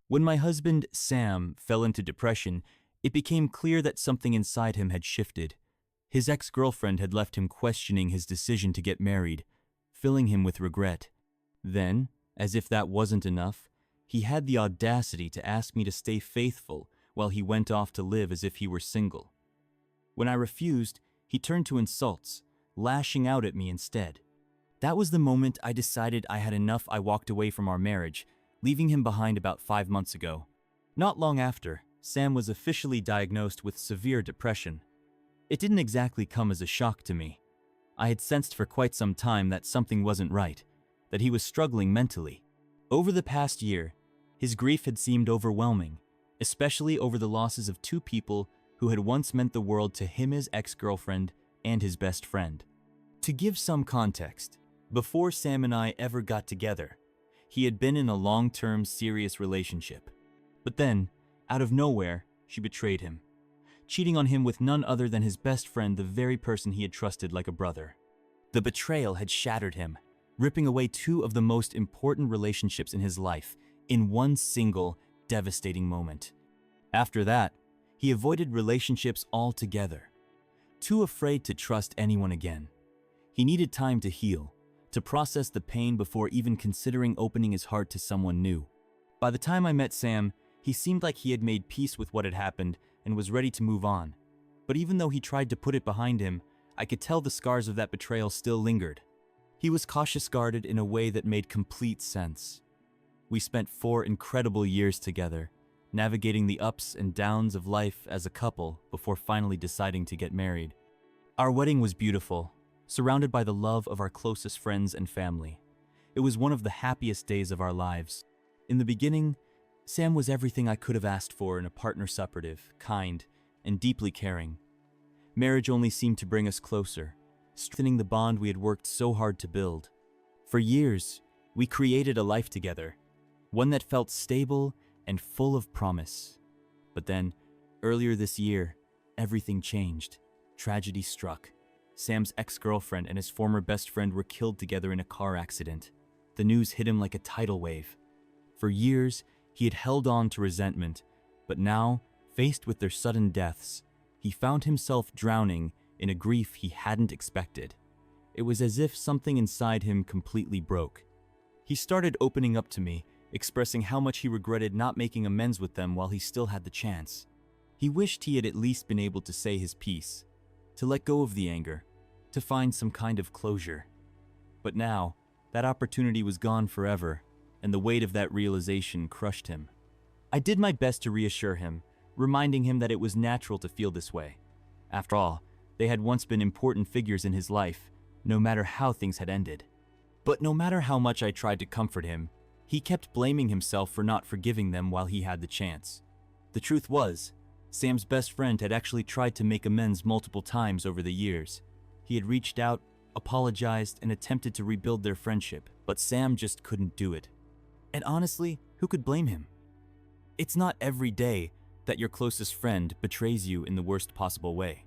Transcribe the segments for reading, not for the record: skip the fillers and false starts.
When my husband, Sam, fell into depression, it became clear that something inside him had shifted. His ex-girlfriend had left him questioning his decision to get married, filling him with regret. Then, as if that wasn't enough, he had the audacity to ask me to stay faithful while he went off to live as if he were single. When I refused, he turned to insults, lashing out at me instead. That was the moment I decided I had enough. I walked away from our marriage, leaving him behind about 5 months ago. Not long after, Sam was officially diagnosed with severe depression. It didn't exactly come as a shock to me. I had sensed for quite some time that something wasn't right, that he was struggling mentally. Over the past year, his grief had seemed overwhelming, especially over the losses of 2 people who had once meant the world to him: his ex-girlfriend and his best friend. To give some context, before Sam and I ever got together, he had been in a long-term, serious relationship. But then, out of nowhere, she betrayed him, cheating on him with none other than his best friend, the very person he had trusted like a brother. The betrayal had shattered him, ripping away 2 of the most important relationships in his life in one single, devastating moment. After that, he avoided relationships altogether, too afraid to trust anyone again. He needed time to heal, to process the pain before even considering opening his heart to someone new. By the time I met Sam, he seemed like he had made peace with what had happened and was ready to move on. But even though he tried to put it behind him, I could tell the scars of that betrayal still lingered. He was cautious, guarded in a way that made complete sense. We spent 4 incredible years together, navigating the ups and downs of life as a couple before finally deciding to get married. Our wedding was beautiful, surrounded by the love of our closest friends and family. It was one of the happiest days of our lives. In the beginning, Sam was everything I could have asked for in a partner: supportive, kind, and deeply caring. Marriage only seemed to bring us closer, strengthening the bond we had worked so hard to build. For years, we created a life together, one that felt stable and full of promise. But then, earlier this year, everything changed. Tragedy struck. Sam's ex-girlfriend and his former best friend were killed together in a car accident. The news hit him like a tidal wave. For years, he had held on to resentment, but now, faced with their sudden deaths, he found himself drowning in a grief he hadn't expected. It was as if something inside him completely broke. He started opening up to me, expressing how much he regretted not making amends with them while he still had the chance. He wished he had at least been able to say his piece, to let go of the anger, to find some kind of closure. But now, that opportunity was gone forever, and the weight of that realization crushed him. I did my best to reassure him, reminding him that it was natural to feel this way. After all, they had once been important figures in his life, no matter how things had ended. But no matter how much I tried to comfort him, he kept blaming himself for not forgiving them while he had the chance. The truth was, Sam's best friend had actually tried to make amends multiple times over the years. He had reached out, apologized, and attempted to rebuild their friendship, but Sam just couldn't do it. And honestly, who could blame him? It's not every day that your closest friend betrays you in the worst possible way.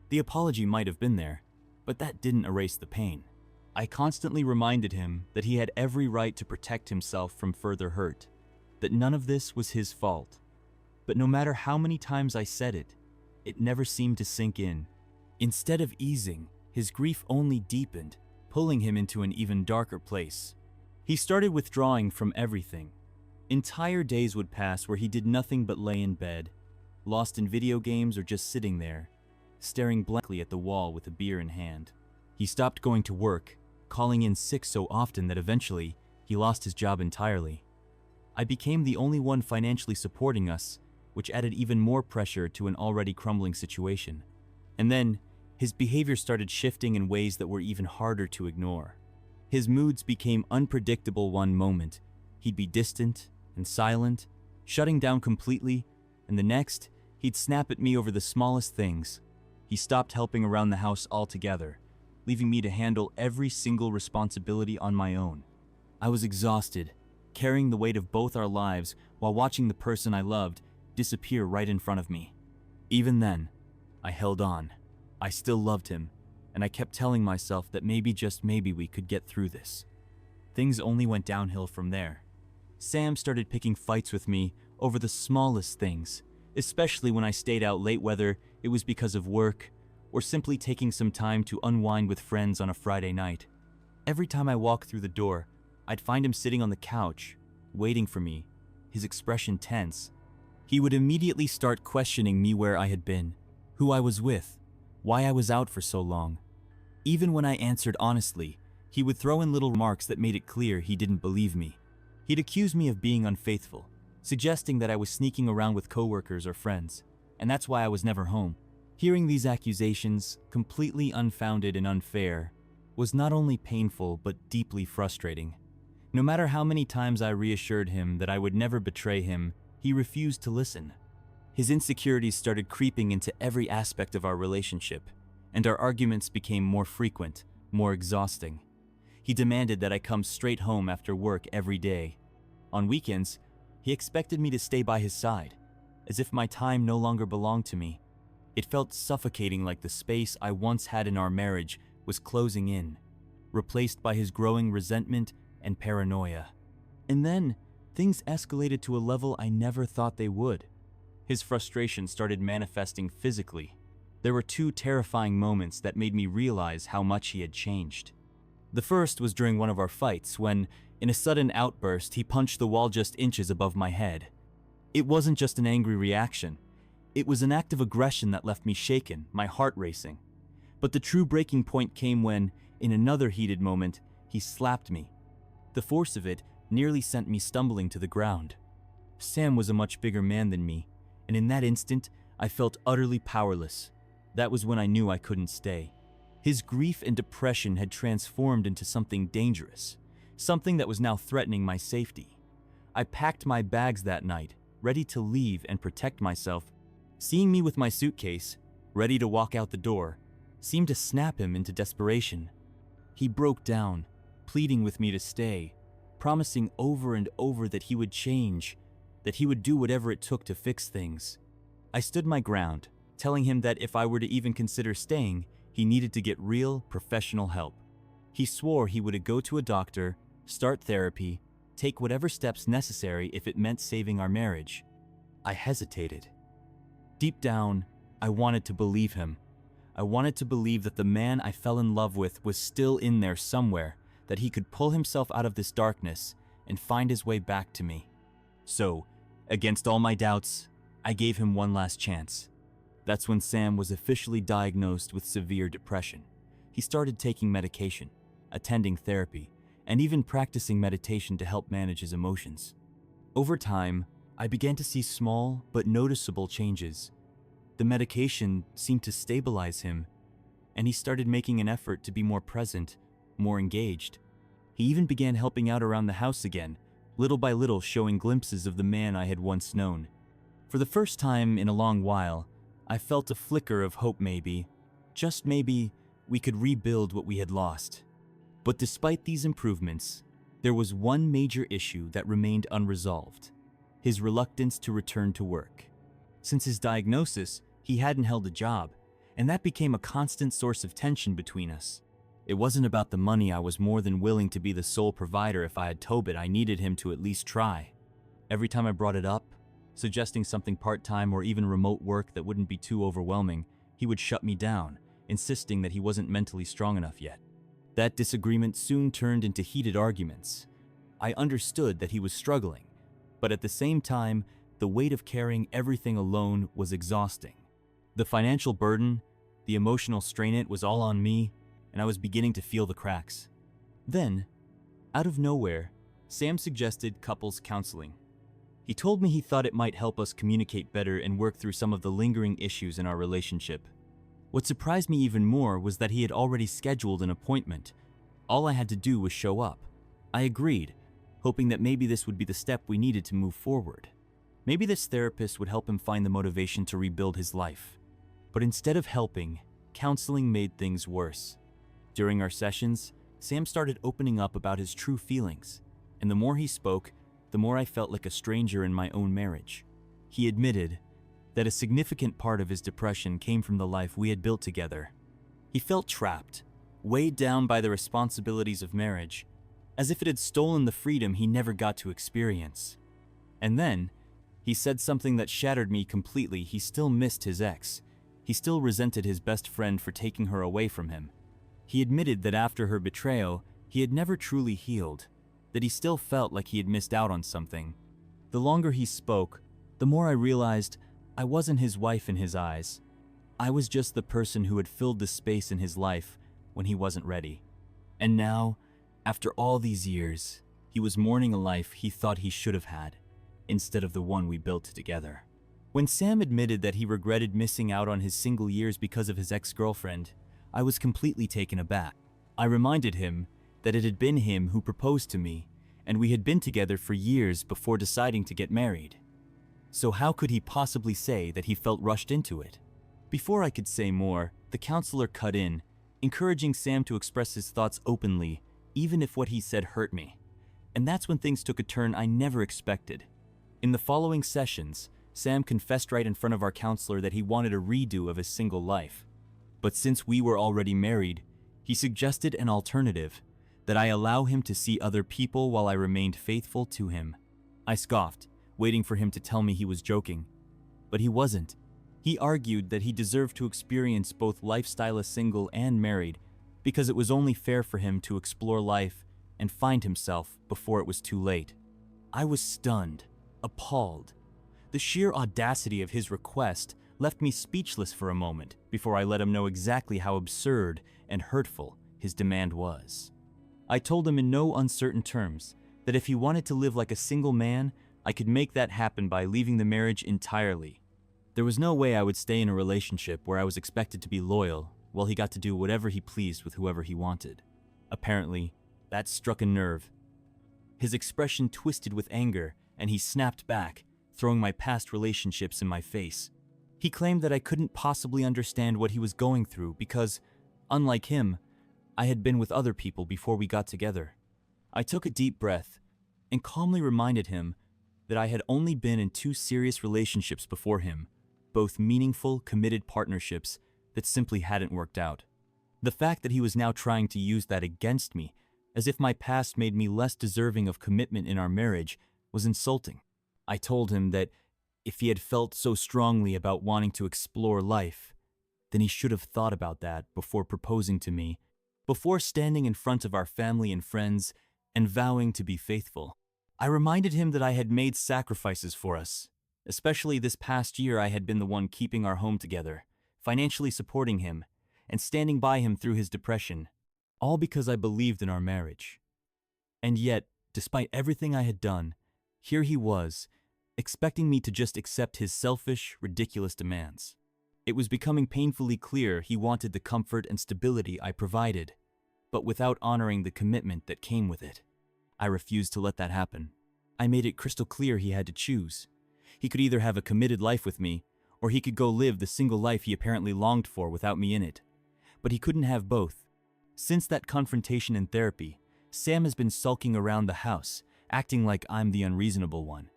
The apology might have been there, but that didn't erase the pain. I constantly reminded him that he had every right to protect himself from further hurt, that none of this was his fault. But no matter how many times I said it, it never seemed to sink in. Instead of easing, his grief only deepened, pulling him into an even darker place. He started withdrawing from everything. Entire days would pass where he did nothing but lay in bed, lost in video games or just sitting there, staring blankly at the wall with a beer in hand. He stopped going to work, calling in sick so often that eventually he lost his job entirely. I became the only one financially supporting us, which added even more pressure to an already crumbling situation. And then, his behavior started shifting in ways that were even harder to ignore. His moods became unpredictable. One moment, he'd be distant and silent, shutting down completely, and the next, he'd snap at me over the smallest things. He stopped helping around the house altogether, leaving me to handle every single responsibility on my own. I was exhausted, carrying the weight of both our lives while watching the person I loved disappear right in front of me. Even then, I held on. I still loved him, and I kept telling myself that maybe, just maybe, we could get through this. Things only went downhill from there. Sam started picking fights with me over the smallest things, especially when I stayed out late, whether it was because of work or simply taking some time to unwind with friends on a Friday night. Every time I walked through the door, I'd find him sitting on the couch, waiting for me, his expression tense. He would immediately start questioning me, where I had been, who I was with, why I was out for so long. Even when I answered honestly, he would throw in little remarks that made it clear he didn't believe me. He'd accuse me of being unfaithful, suggesting that I was sneaking around with coworkers or friends, and that's why I was never home. Hearing these accusations, completely unfounded and unfair, was not only painful but deeply frustrating. No matter how many times I reassured him that I would never betray him, he refused to listen. His insecurities started creeping into every aspect of our relationship, and our arguments became more frequent, more exhausting. He demanded that I come straight home after work every day. On weekends, he expected me to stay by his side, as if my time no longer belonged to me. It felt suffocating, like the space I once had in our marriage was closing in, replaced by his growing resentment and paranoia. And then, things escalated to a level I never thought they would. His frustration started manifesting physically. There were two terrifying moments that made me realize how much he had changed. The first was during one of our fights, when, in a sudden outburst, he punched the wall just inches above my head. It wasn't just an angry reaction. It was an act of aggression that left me shaken, my heart racing. But the true breaking point came when, in another heated moment, he slapped me. The force of it nearly sent me stumbling to the ground. Sam was a much bigger man than me, and in that instant, I felt utterly powerless. That was when I knew I couldn't stay. His grief and depression had transformed into something dangerous, something that was now threatening my safety. I packed my bags that night, ready to leave and protect myself. Seeing me with my suitcase, ready to walk out the door, seemed to snap him into desperation. He broke down, pleading with me to stay, promising over and over that he would change, that he would do whatever it took to fix things. I stood my ground, telling him that if I were to even consider staying, he needed to get real, professional help. He swore he would go to a doctor, start therapy, take whatever steps necessary if it meant saving our marriage. I hesitated. Deep down, I wanted to believe him. I wanted to believe that the man I fell in love with was still in there somewhere, that he could pull himself out of this darkness and find his way back to me. So, against all my doubts, I gave him one last chance. That's when Sam was officially diagnosed with severe depression. He started taking medication, attending therapy, and even practicing meditation to help manage his emotions. Over time, I began to see small but noticeable changes. The medication seemed to stabilize him, and he started making an effort to be more present, more engaged. He even began helping out around the house again, little by little showing glimpses of the man I had once known. For the first time in a long while, I felt a flicker of hope. Maybe, just maybe, we could rebuild what we had lost. But despite these improvements, there was one major issue that remained unresolved: his reluctance to return to work. Since his diagnosis, he hadn't held a job, and that became a constant source of tension between us. It wasn't about the money. I was more than willing to be the sole provider if I had Tobit. I needed him to at least try. Every time I brought it up, suggesting something part-time or even remote work that wouldn't be too overwhelming, he would shut me down, insisting that he wasn't mentally strong enough yet. That disagreement soon turned into heated arguments. I understood that he was struggling, but at the same time, the weight of carrying everything alone was exhausting. The financial burden, the emotional strain, it was all on me, and I was beginning to feel the cracks. Then, out of nowhere, Sam suggested couples counseling. He told me he thought it might help us communicate better and work through some of the lingering issues in our relationship. What surprised me even more was that he had already scheduled an appointment. All I had to do was show up. I agreed, hoping that maybe this would be the step we needed to move forward. Maybe this therapist would help him find the motivation to rebuild his life. But instead of helping, counseling made things worse. During our sessions, Sam started opening up about his true feelings, and the more he spoke, the more I felt like a stranger in my own marriage. He admitted that a significant part of his depression came from the life we had built together. He felt trapped, weighed down by the responsibilities of marriage. as if it had stolen the freedom he never got to experience. And then, he said something that shattered me completely. He still missed his ex. He still resented his best friend for taking her away from him. He admitted that after her betrayal, he had never truly healed, that he still felt like he had missed out on something. The longer he spoke, the more I realized I wasn't his wife in his eyes. I was just the person who had filled the space in his life when he wasn't ready. And now, after all these years, he was mourning a life he thought he should have had, instead of the one we built together. When Sam admitted that he regretted missing out on his single years because of his ex-girlfriend, I was completely taken aback. I reminded him that it had been him who proposed to me, and we had been together for years before deciding to get married. So how could he possibly say that he felt rushed into it? Before I could say more, the counselor cut in, encouraging Sam to express his thoughts openly, even if what he said hurt me. And that's when things took a turn I never expected. In the following sessions, Sam confessed right in front of our counselor that he wanted a redo of his single life. But since we were already married, he suggested an alternative, that I allow him to see other people while I remained faithful to him. I scoffed, waiting for him to tell me he was joking. But he wasn't. He argued that he deserved to experience both lifestyle as single and married, because it was only fair for him to explore life and find himself before it was too late. I was stunned, appalled. The sheer audacity of his request left me speechless for a moment before I let him know exactly how absurd and hurtful his demand was. I told him in no uncertain terms that if he wanted to live like a single man, I could make that happen by leaving the marriage entirely. There was no way I would stay in a relationship where I was expected to be loyal while he got to do whatever he pleased with whoever he wanted. Apparently, that struck a nerve. His expression twisted with anger, and he snapped back, throwing my past relationships in my face. He claimed that I couldn't possibly understand what he was going through because, unlike him, I had been with other people before we got together. I took a deep breath and calmly reminded him that I had only been in 2 serious relationships before him, both meaningful, committed partnerships that simply hadn't worked out. The fact that he was now trying to use that against me, as if my past made me less deserving of commitment in our marriage, was insulting. I told him that if he had felt so strongly about wanting to explore life, then he should have thought about that before proposing to me, before standing in front of our family and friends and vowing to be faithful. I reminded him that I had made sacrifices for us. Especially this past year, I had been the one keeping our home together, financially supporting him, and standing by him through his depression, all because I believed in our marriage. And yet, despite everything I had done, here he was, expecting me to just accept his selfish, ridiculous demands. It was becoming painfully clear he wanted the comfort and stability I provided, but without honoring the commitment that came with it. I refused to let that happen. I made it crystal clear he had to choose. He could either have a committed life with me, or he could go live the single life he apparently longed for without me in it. But he couldn't have both. Since that confrontation in therapy, Sam has been sulking around the house, acting like I'm the unreasonable one.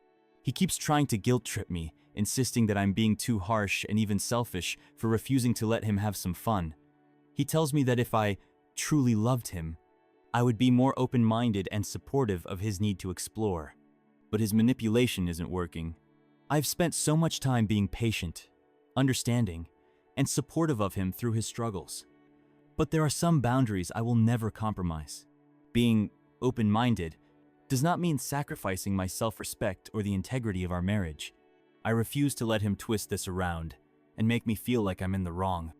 He keeps trying to guilt-trip me, insisting that I'm being too harsh and even selfish for refusing to let him have some fun. He tells me that if I truly loved him, I would be more open-minded and supportive of his need to explore. But his manipulation isn't working. I've spent so much time being patient, understanding, and supportive of him through his struggles. But there are some boundaries I will never compromise. Being open-minded does not mean sacrificing my self-respect or the integrity of our marriage. I refuse to let him twist this around and make me feel like I'm in the wrong.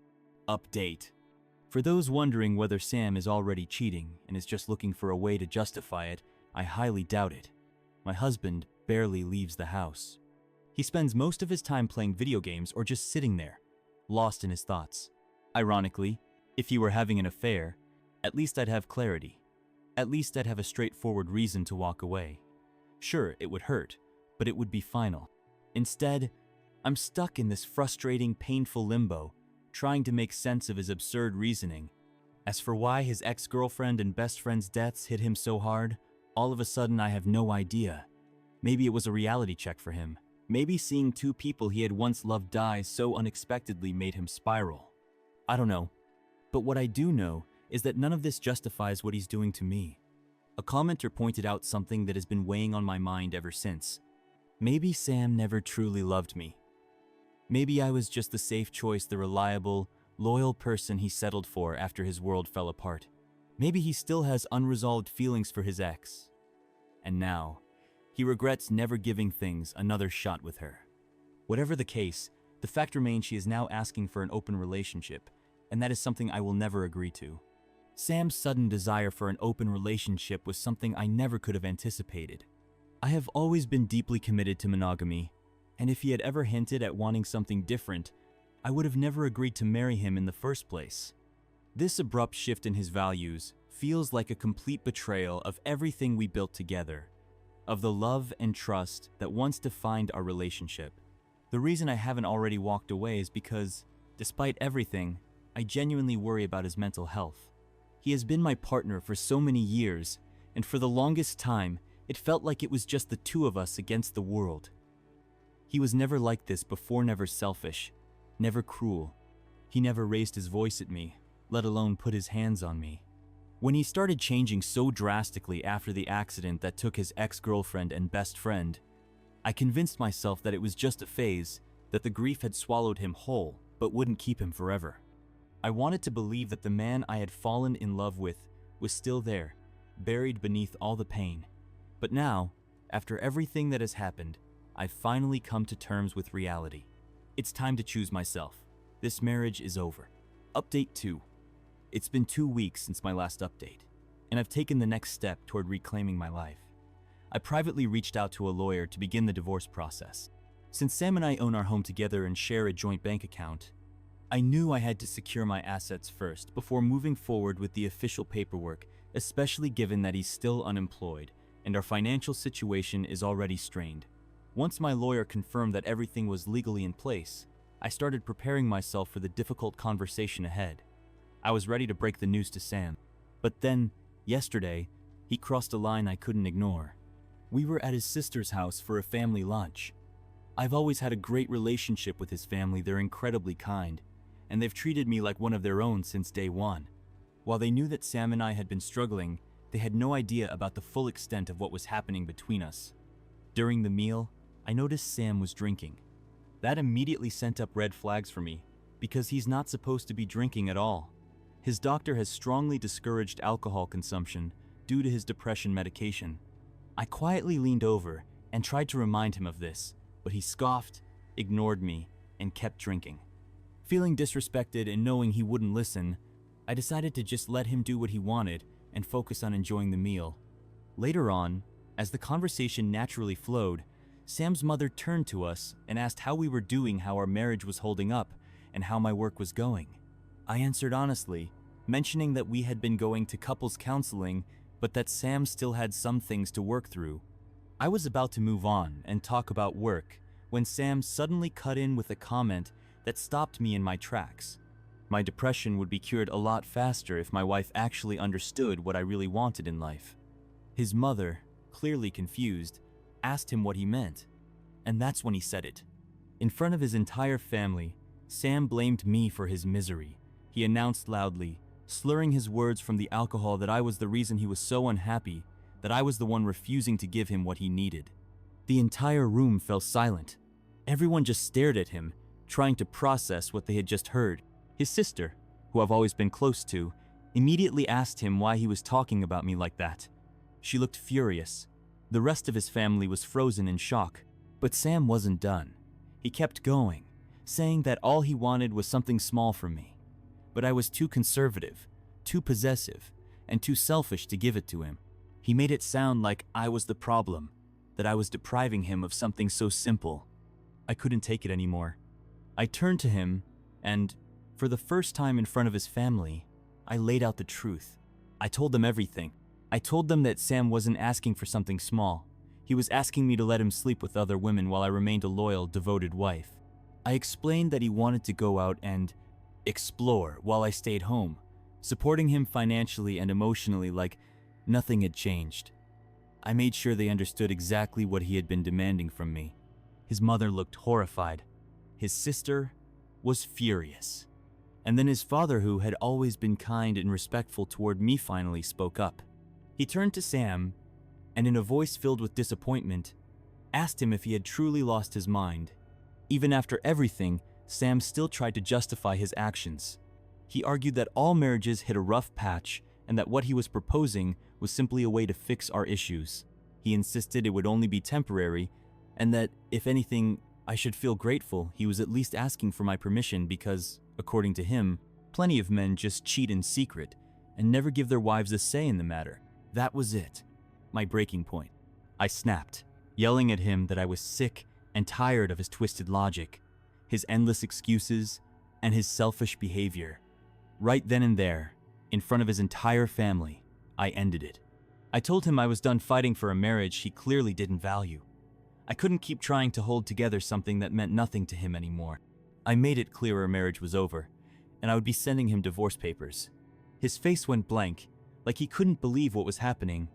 Update. For those wondering whether Sam is already cheating and is just looking for a way to justify it, I highly doubt it. My husband barely leaves the house. He spends most of his time playing video games or just sitting there, lost in his thoughts. Ironically, if he were having an affair, at least I'd have clarity. At least I'd have a straightforward reason to walk away. Sure, it would hurt, but it would be final. Instead, I'm stuck in this frustrating, painful limbo, trying to make sense of his absurd reasoning. As for why his ex-girlfriend and best friend's deaths hit him so hard, all of a sudden I have no idea. Maybe it was a reality check for him. Maybe seeing 2 people he had once loved die so unexpectedly made him spiral. I don't know. But what I do know is that none of this justifies what he's doing to me. A commenter pointed out something that has been weighing on my mind ever since. Maybe Sam never truly loved me. Maybe I was just the safe choice, the reliable, loyal person he settled for after his world fell apart. Maybe he still has unresolved feelings for his ex. And now, he regrets never giving things another shot with her. Whatever the case, the fact remains she is now asking for an open relationship, and that is something I will never agree to. Sam's sudden desire for an open relationship was something I never could have anticipated. I have always been deeply committed to monogamy, and if he had ever hinted at wanting something different, I would have never agreed to marry him in the first place. This abrupt shift in his values feels like a complete betrayal of everything we built together, of the love and trust that once defined our relationship. The reason I haven't already walked away is because, despite everything, I genuinely worry about his mental health. He has been my partner for so many years, and for the longest time, it felt like it was just the two of us against the world. He was never like this before, never selfish, never cruel. He never raised his voice at me, let alone put his hands on me. When he started changing so drastically after the accident that took his ex-girlfriend and best friend, I convinced myself that it was just a phase, that the grief had swallowed him whole, but wouldn't keep him forever. I wanted to believe that the man I had fallen in love with was still there, buried beneath all the pain. But now, after everything that has happened, I've finally come to terms with reality. It's time to choose myself. This marriage is over. Update 2. It's been 2 weeks since my last update, and I've taken the next step toward reclaiming my life. I privately reached out to a lawyer to begin the divorce process. Since Sam and I own our home together and share a joint bank account, I knew I had to secure my assets first before moving forward with the official paperwork, especially given that he's still unemployed and our financial situation is already strained. Once my lawyer confirmed that everything was legally in place, I started preparing myself for the difficult conversation ahead. I was ready to break the news to Sam. But then, yesterday, he crossed a line I couldn't ignore. We were at his sister's house for a family lunch. I've always had a great relationship with his family. They're incredibly kind, and they've treated me like one of their own since day one. While they knew that Sam and I had been struggling, they had no idea about the full extent of what was happening between us. During the meal, I noticed Sam was drinking. That immediately sent up red flags for me, because he's not supposed to be drinking at all. His doctor has strongly discouraged alcohol consumption due to his depression medication. I quietly leaned over and tried to remind him of this, but he scoffed, ignored me, and kept drinking. Feeling disrespected and knowing he wouldn't listen, I decided to just let him do what he wanted and focus on enjoying the meal. Later on, as the conversation naturally flowed, Sam's mother turned to us and asked how we were doing, how our marriage was holding up, and how my work was going. I answered honestly, mentioning that we had been going to couples counseling, but that Sam still had some things to work through. I was about to move on and talk about work when Sam suddenly cut in with a comment that stopped me in my tracks. My depression would be cured a lot faster if my wife actually understood what I really wanted in life. His mother, clearly confused, asked him what he meant, and that's when he said it. In front of his entire family, Sam blamed me for his misery. He announced loudly, slurring his words from the alcohol, that I was the reason he was so unhappy, that I was the one refusing to give him what he needed. The entire room fell silent. Everyone just stared at him, trying to process what they had just heard. His sister, who I've always been close to, immediately asked him why he was talking about me like that. She looked furious. The rest of his family was frozen in shock, but Sam wasn't done. He kept going, saying that all he wanted was something small from me. But I was too conservative, too possessive, and too selfish to give it to him. He made it sound like I was the problem, that I was depriving him of something so simple. I couldn't take it anymore. I turned to him, and, for the first time in front of his family, I laid out the truth. I told them everything. I told them that Sam wasn't asking for something small. He was asking me to let him sleep with other women while I remained a loyal, devoted wife. I explained that he wanted to go out and explore while I stayed home, supporting him financially and emotionally like nothing had changed. I made sure they understood exactly what he had been demanding from me. His mother looked horrified. His sister was furious. And then his father, who had always been kind and respectful toward me, finally spoke up. He turned to Sam and, in a voice filled with disappointment, asked him if he had truly lost his mind. Even after everything, Sam still tried to justify his actions. He argued that all marriages hit a rough patch and that what he was proposing was simply a way to fix our issues. He insisted it would only be temporary and that, if anything, I should feel grateful he was at least asking for my permission because, according to him, plenty of men just cheat in secret and never give their wives a say in the matter. That was it, my breaking point. I snapped, yelling at him that I was sick and tired of his twisted logic, his endless excuses, and his selfish behavior. Right then and there, in front of his entire family, I ended it. I told him I was done fighting for a marriage he clearly didn't value. I couldn't keep trying to hold together something that meant nothing to him anymore. I made it clear our marriage was over, and I would be sending him divorce papers. His face went blank, like he couldn't believe what was happening.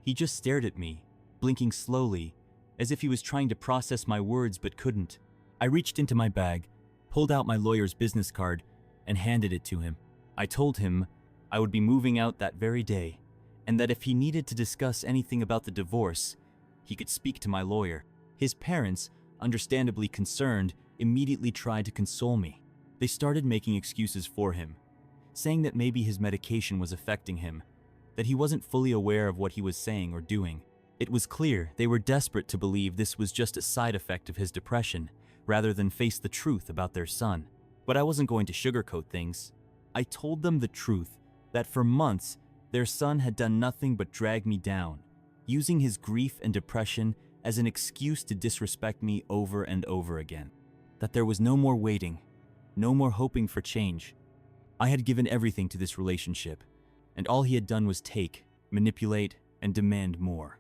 He just stared at me, blinking slowly, as if he was trying to process my words but couldn't. I reached into my bag, pulled out my lawyer's business card, and handed it to him. I told him I would be moving out that very day, and that if he needed to discuss anything about the divorce, he could speak to my lawyer. His parents, understandably concerned, immediately tried to console me. They started making excuses for him, saying that maybe his medication was affecting him, that he wasn't fully aware of what he was saying or doing. It was clear they were desperate to believe this was just a side effect of his depression, rather than face the truth about their son. But I wasn't going to sugarcoat things. I told them the truth, that for months, their son had done nothing but drag me down, using his grief and depression as an excuse to disrespect me over and over again. That there was no more waiting, no more hoping for change. I had given everything to this relationship, and all he had done was take, manipulate, and demand more.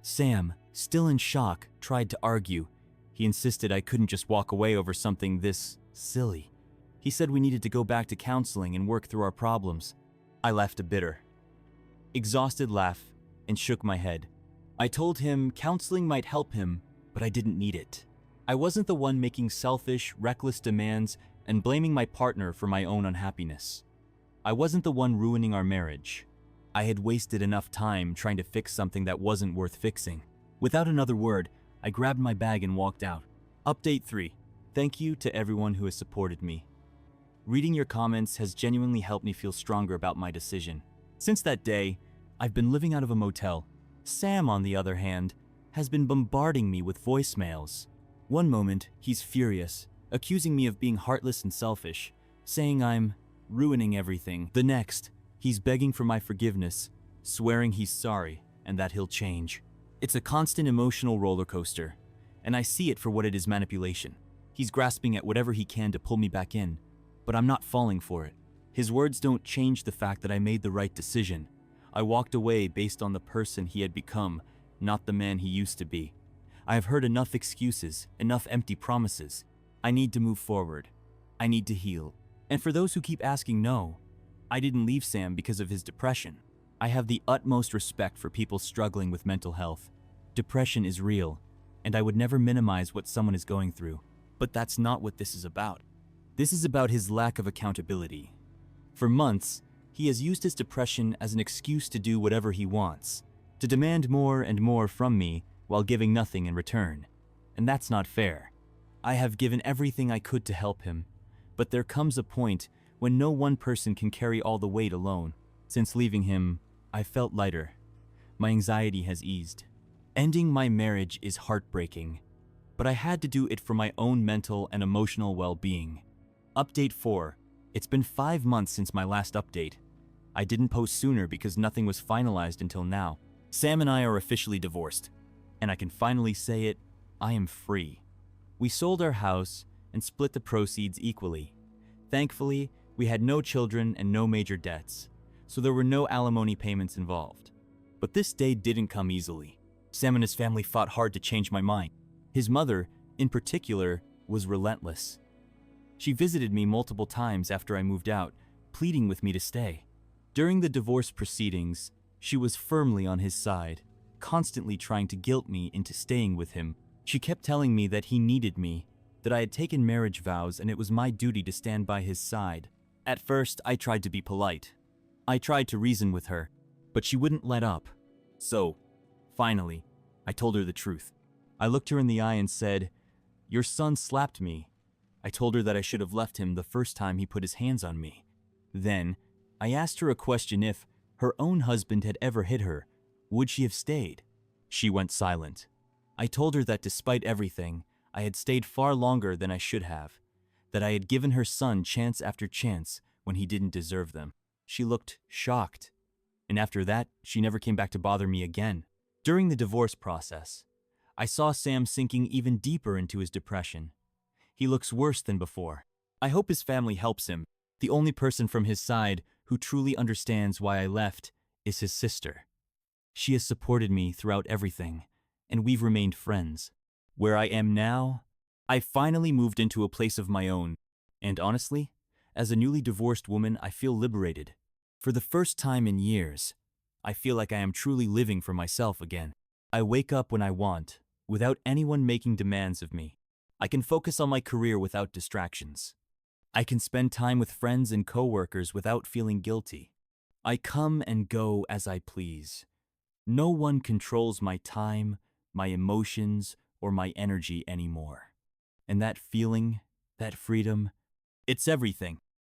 Sam, still in shock, tried to argue. He insisted I couldn't just walk away over something this silly. He said we needed to go back to counseling and work through our problems. I left a bitter, exhausted laugh and shook my head. I told him counseling might help him, but I didn't need it. I wasn't the one making selfish, reckless demands and blaming my partner for my own unhappiness. I wasn't the one ruining our marriage. I had wasted enough time trying to fix something that wasn't worth fixing. Without another word, I grabbed my bag and walked out. Update 3. Thank you to everyone who has supported me. Reading your comments has genuinely helped me feel stronger about my decision. Since that day, I've been living out of a motel. Sam, on the other hand, has been bombarding me with voicemails. One moment, he's furious, accusing me of being heartless and selfish, saying I'm ruining everything. The next, he's begging for my forgiveness, swearing he's sorry and that he'll change. It's a constant emotional roller coaster, and I see it for what it is: manipulation. He's grasping at whatever he can to pull me back in, but I'm not falling for it. His words don't change the fact that I made the right decision. I walked away based on the person he had become, not the man he used to be. I have heard enough excuses, enough empty promises. I need to move forward. I need to heal. And for those who keep asking, no, I didn't leave Sam because of his depression. I have the utmost respect for people struggling with mental health. Depression is real, and I would never minimize what someone is going through. But that's not what this is about. This is about his lack of accountability. For months, he has used his depression as an excuse to do whatever he wants, to demand more and more from me while giving nothing in return. And that's not fair. I have given everything I could to help him, but there comes a point when no one person can carry all the weight alone. Since leaving him, I felt lighter. My anxiety has eased. Ending my marriage is heartbreaking, but I had to do it for my own mental and emotional well-being. Update 4. It's been 5 months since my last update. I didn't post sooner because nothing was finalized until now. Sam and I are officially divorced, and I can finally say it, I am free. We sold our house and split the proceeds equally. Thankfully, we had no children and no major debts, so there were no alimony payments involved. But this day didn't come easily. Sam and his family fought hard to change my mind. His mother, in particular, was relentless. She visited me multiple times after I moved out, pleading with me to stay. During the divorce proceedings, she was firmly on his side, constantly trying to guilt me into staying with him. She kept telling me that he needed me, that I had taken marriage vows and it was my duty to stand by his side. At first, I tried to be polite. I tried to reason with her, but she wouldn't let up. So, finally, I told her the truth. I looked her in the eye and said, "Your son slapped me." I told her that I should have left him the first time he put his hands on me. Then, I asked her a question: if her own husband had ever hit her, would she have stayed? She went silent. I told her that despite everything, I had stayed far longer than I should have, that I had given her son chance after chance when he didn't deserve them. She looked shocked, and after that, she never came back to bother me again. During the divorce process, I saw Sam sinking even deeper into his depression. He looks worse than before. I hope his family helps him. The only person from his side who truly understands why I left is his sister. She has supported me throughout everything, and we've remained friends. Where I am now, I finally moved into a place of my own, and honestly, as a newly divorced woman, I feel liberated. For the first time in years, I feel like I am truly living for myself again. I wake up when I want, without anyone making demands of me. I can focus on my career without distractions. I can spend time with friends and coworkers without feeling guilty. I come and go as I please. No one controls my time, my emotions, or my energy anymore. And that feeling, that freedom, it's everything.